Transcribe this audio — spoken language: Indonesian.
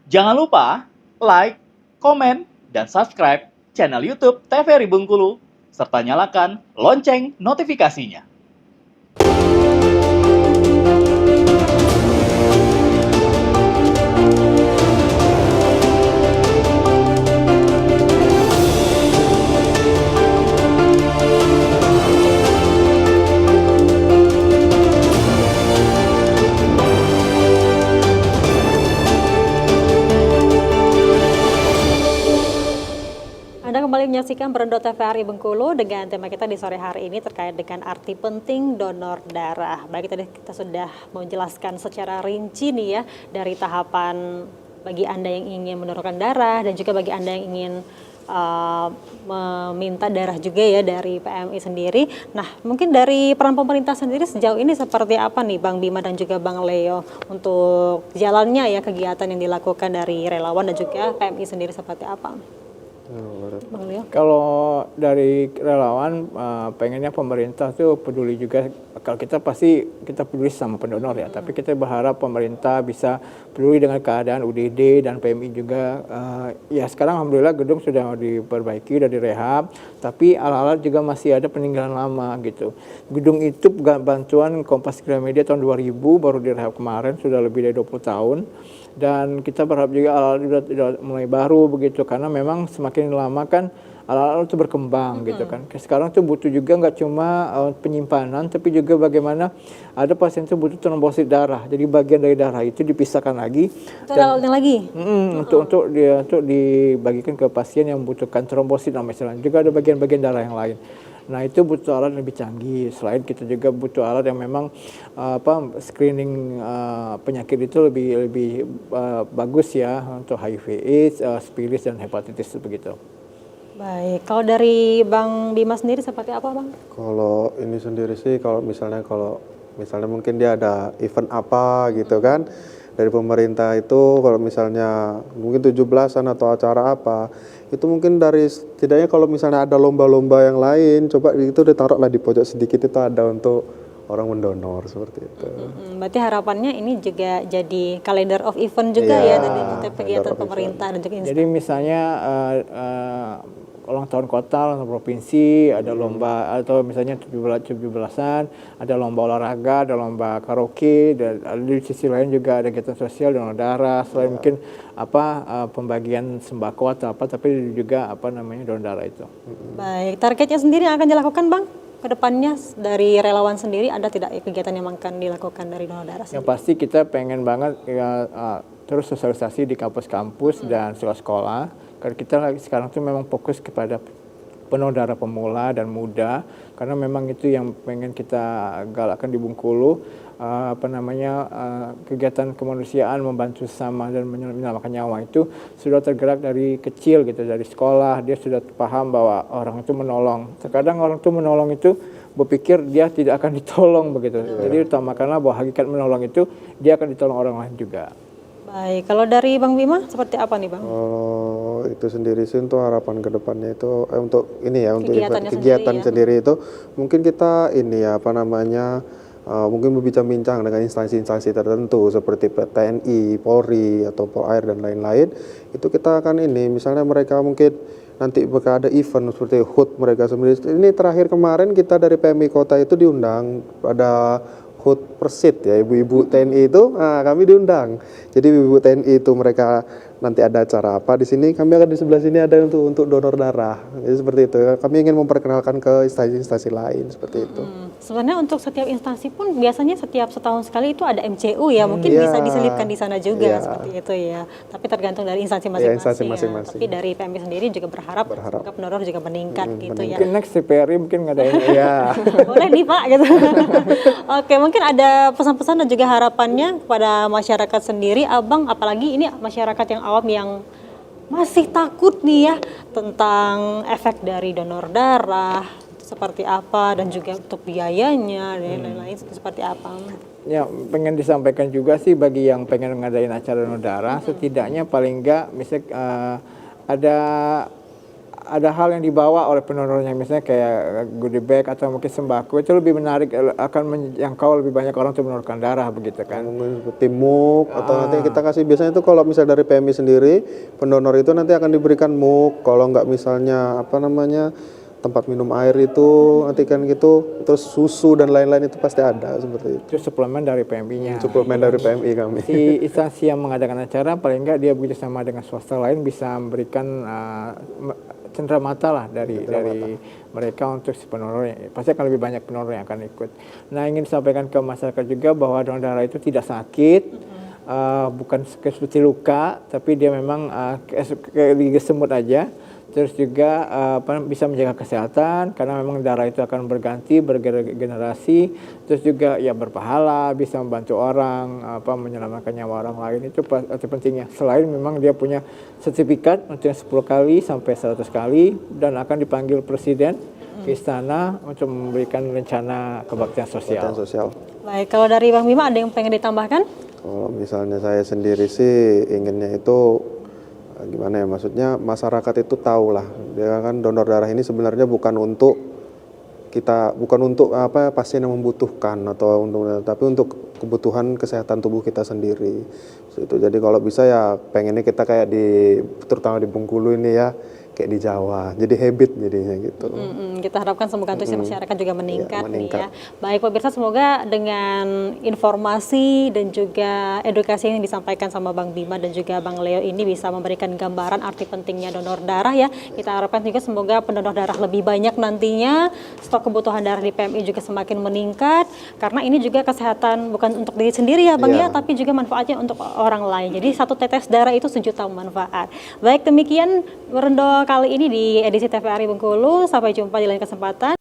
Jangan lupa like, komen, dan subscribe channel YouTube TVRI Bengkulu, serta nyalakan lonceng notifikasinya. Anda kembali menyaksikan Berendot TVRI Bengkulu dengan tema kita di sore hari ini terkait dengan arti penting donor darah. Baik, tadi kita sudah menjelaskan secara rinci nih ya dari tahapan bagi Anda yang ingin mendonorkan darah dan juga bagi Anda yang ingin meminta darah juga ya dari PMI sendiri. Nah, mungkin dari peran pemerintah sendiri sejauh ini seperti apa nih Bang Bima dan juga Bang Leo untuk jalannya ya kegiatan yang dilakukan dari relawan dan juga PMI sendiri seperti apa? Bang Leo? Kalau dari relawan pengennya pemerintah tuh peduli juga. Kalau kita pasti kita peduli sama pendonor ya, tapi kita berharap pemerintah bisa peduli dengan keadaan UDD dan PMI juga. Ya sekarang alhamdulillah gedung sudah diperbaiki, sudah direhab, tapi alat-alat juga masih ada peninggalan lama gitu. Gedung itu bantuan Kompas Gramedia tahun 2000 baru direhab kemarin, sudah lebih dari 20 tahun. Dan kita berharap juga alat-alat sudah mulai baru begitu, karena memang semakin lama kan alat-alat itu berkembang gitu kan. Sekarang tuh butuh juga nggak cuma penyimpanan, tapi juga bagaimana ada pasien tuh butuh trombosit darah. Jadi bagian dari darah itu dipisahkan lagi. Itu ada alatnya lagi? Untuk dibagikan ke pasien yang membutuhkan trombosit dan misalnya. Juga ada bagian-bagian darah yang lain. Nah itu butuh alat yang lebih canggih. Selain kita juga butuh alat yang memang screening penyakit itu lebih bagus ya untuk HIV/AIDS, spilis dan hepatitis begitu. Baik, kalau dari Bang Bima sendiri seperti apa Bang? Kalau ini sendiri sih kalau misalnya mungkin dia ada event apa gitu kan dari pemerintah itu, kalau misalnya mungkin 17-an atau acara apa itu mungkin dari setidaknya kalau misalnya ada lomba-lomba yang lain coba itu ditaruhlah di pojok sedikit itu ada untuk orang mendonor seperti itu. Berarti harapannya ini juga jadi calendar of event juga ya dari kegiatan pemerintah dan juga instansi. Jadi misalnya ulang tahun kota, ulang tahun provinsi, ada lomba atau misalnya 17-an, ada lomba olahraga, ada lomba karaoke, dan di sisi lain juga ada kegiatan sosial donor darah, selain mungkin pembagian sembako atau apa, tapi juga donor darah itu. Baik, targetnya sendiri yang akan dilakukan Bang? Kedepannya dari relawan sendiri ada tidak kegiatan yang akan dilakukan dari donor darah sendiri? Yang pasti kita pengen banget terus sosialisasi di kampus-kampus dan sekolah-sekolah. Karena kita sekarang tuh memang fokus kepada pendonor darah pemula dan muda, karena memang itu yang pengen kita galakkan di Bengkulu. Kegiatan kemanusiaan membantu sesama dan menyelamatkan nyawa itu sudah tergerak dari kecil gitu, dari sekolah dia sudah paham bahwa orang itu menolong. Terkadang orang itu menolong itu berpikir dia tidak akan ditolong begitu. Jadi utamakanlah bahwa hakikat menolong itu dia akan ditolong orang lain juga. Baik, kalau dari Bang Bima seperti apa nih Bang? Itu sendiri sih untuk harapan kedepannya itu untuk ini ya, untuk kegiatan sendiri itu mungkin kita ini ya mungkin berbincang-bincang dengan instansi-instansi tertentu seperti TNI, Polri atau Polair dan lain-lain. Itu kita akan ini misalnya mereka mungkin nanti bakal ada event seperti HUT mereka sendiri. Ini terakhir kemarin kita dari PMI Kota itu diundang ada HUT Persit ya, ibu-ibu TNI itu, kami diundang. Jadi ibu-ibu TNI itu mereka nanti ada acara apa di sini, kami akan di sebelah sini ada untuk donor darah. Jadi seperti itu. Kami ingin memperkenalkan ke instansi-instansi lain seperti itu. Sebenarnya untuk setiap instansi pun biasanya setiap setahun sekali itu ada MCU ya, mungkin bisa diselipkan di sana juga seperti itu ya. Tapi tergantung dari instansi masing-masing. Tapi dari PMI sendiri juga berharap semoga pendonor juga meningkat gitu ya. Mungkin next TVRI mungkin ngadain ya. Boleh nih Pak gitu. Oke, mungkin ada pesan-pesan dan juga harapannya kepada masyarakat sendiri, Abang, apalagi ini masyarakat yang awam yang masih takut nih ya tentang efek dari donor darah seperti apa dan juga untuk biayanya dan lain-lain seperti apa. Ya, pengen disampaikan juga sih bagi yang pengen ngadain acara donor darah, setidaknya paling enggak misalnya ada ada hal yang dibawa oleh pendonornya, misalnya kayak goodie bag atau mungkin sembako, itu lebih menarik, akan menjangkau lebih banyak orang untuk mendonorkan darah begitu kan. Mungkin seperti MUK atau nanti kita kasih, biasanya itu kalau misal dari PMI sendiri, pendonor itu nanti akan diberikan MUK, kalau nggak misalnya apa namanya tempat minum air itu nanti kan gitu, terus susu dan lain-lain itu pasti ada seperti itu. Itu suplemen dari PMI-nya. Suplemen dari PMI kami. Si instansi yang mengadakan acara paling enggak dia bekerjasama dengan swasta lain bisa memberikan cenderamata lah dari mereka untuk si penorornya. Pasti akan lebih banyak penonor yang akan ikut. Nah, ingin disampaikan ke masyarakat juga bahwa donor darah itu tidak sakit, bukan seperti luka, tapi dia memang kayak gigi semut aja. Terus juga bisa menjaga kesehatan karena memang darah itu akan berganti bergenerasi. Terus juga ya berpahala, bisa membantu orang, menyelamatkan nyawa orang lain, itu pentingnya. Selain memang dia punya sertifikat untuk 10 kali sampai 100 kali dan akan dipanggil presiden ke istana untuk memberikan rencana kebaktian sosial. Baik, kalau dari Bang Bima ada yang pengen ditambahkan? Kalau misalnya saya sendiri sih inginnya itu gimana ya, maksudnya masyarakat itu tahu lah, dia kan donor darah ini sebenarnya bukan untuk pasien yang membutuhkan atau tapi untuk kebutuhan kesehatan tubuh kita sendiri. Itu jadi kalau bisa ya pengennya kita kayak terutama di Bengkulu ini ya, kayak di Jawa, jadi habit jadinya gitu. Kita harapkan semoga antusias masyarakat juga meningkat, nih ya. Baik pemirsa, semoga dengan informasi dan juga edukasi yang disampaikan sama Bang Bima dan juga Bang Leo ini bisa memberikan gambaran arti pentingnya donor darah ya. Kita harapkan juga semoga pendonor darah lebih banyak nantinya, stok kebutuhan darah di PMI juga semakin meningkat, karena ini juga kesehatan bukan untuk diri sendiri ya Bang ya, tapi juga manfaatnya untuk orang lain. Jadi satu tetes darah itu sejuta manfaat. Baik, demikian Rendo kali ini di edisi TVRI Bengkulu. Sampai jumpa di lain kesempatan.